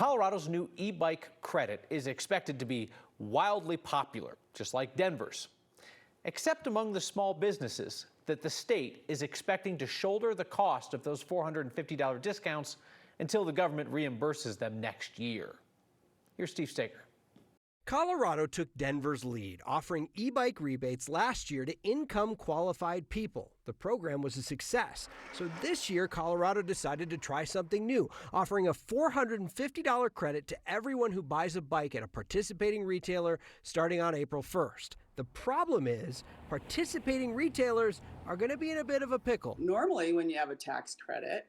Colorado's new e-bike credit is expected to be wildly popular, just like Denver's, except among the small businesses that the state is expecting to shoulder the cost of those $450 discounts until the government reimburses them next year. Here's Steve Steger. Colorado took Denver's lead, offering e-bike rebates last year to income-qualified people. The program was a success. So this year, Colorado decided to try something new, offering a $450 credit to everyone who buys a bike at a participating retailer starting on April 1st. The problem is, participating retailers are going to be in a bit of a pickle. Normally, when you have a tax credit,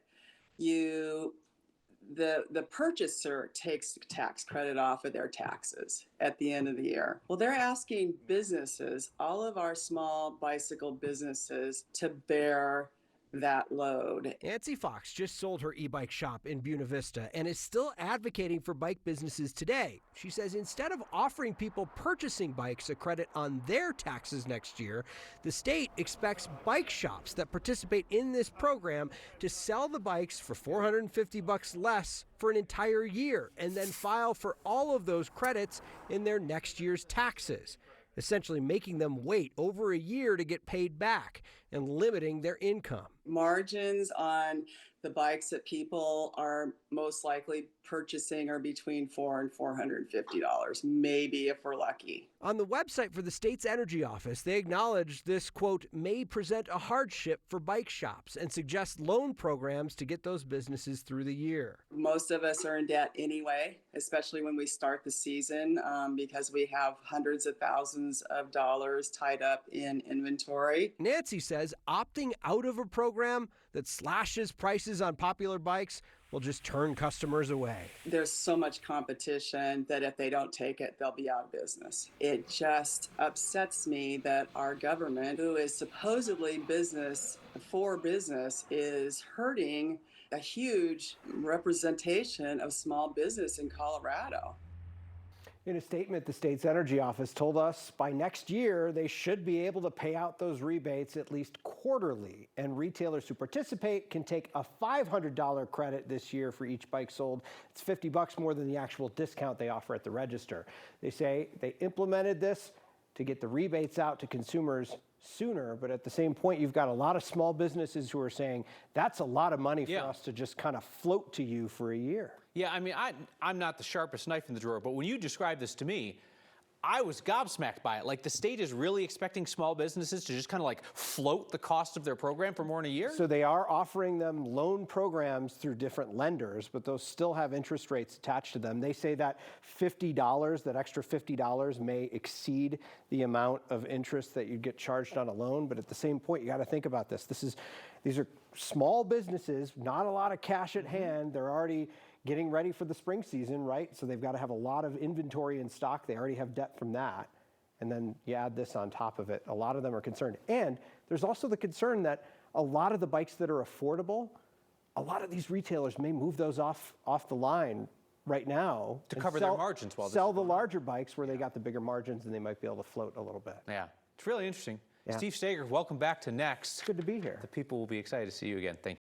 the purchaser takes tax credit off of their taxes at the end of the year. Well, they're asking businesses, all of our small bicycle businesses, to bear that load. Nancy Fox just sold her e-bike shop in Buena Vista and is still advocating for bike businesses today. She says instead of offering people purchasing bikes a credit on their taxes next year, the state expects bike shops that participate in this program to sell the bikes for $450 less for an entire year and then file for all of those credits in their next year's taxes, essentially making them wait over a year to get paid back and limiting their income. Margins on the bikes that people are most likely purchasing are between $400 and $450, maybe if we're lucky. On the website for the state's energy office, they acknowledge this, quote, may present a hardship for bike shops and suggest loan programs to get those businesses through the year. Most of us are in debt anyway, especially when we start the season, because we have hundreds of thousands of dollars tied up in inventory. Nancy says opting out of a program that slashes prices on popular bikes will just turn customers away. There's so much competition that if they don't take it, they'll be out of business. It just upsets me that our government, who is supposedly business for business, is hurting a huge representation of small business in Colorado. In a statement, the state's energy office told us by next year, they should be able to pay out those rebates at least quarterly. And retailers who participate can take a $500 credit this year for each bike sold. It's $50 more than the actual discount they offer at the register. They say they implemented this to get the rebates out to consumers sooner, but at the same point, you've got a lot of small businesses who are saying that's a lot of money for us to just kind of float to you for a year. Yeah, I mean, I'm not the sharpest knife in the drawer, but when you described this to me, I was gobsmacked by it. Like, the state is really expecting small businesses to just kind of like float the cost of their program for more than a year? So they are offering them loan programs through different lenders, but those still have interest rates attached to them. They say that $50, that extra $50 may exceed the amount of interest that you'd get charged on a loan. But at the same point, you got to think about this. These are small businesses, not a lot of cash at hand. They're already getting ready for the spring season, right? So they've got to have a lot of inventory in stock. They already have debt from that. And then you add this on top of it. A lot of them are concerned. And there's also the concern that a lot of the bikes that are affordable, a lot of these retailers may move those off the line right now to cover their margins while sell the larger bikes where they got the bigger margins and they might be able to float a little bit. Yeah, it's really interesting. Yeah. Steve Steger, welcome back to Next. It's good to be here. The people will be excited to see you again. Thank you.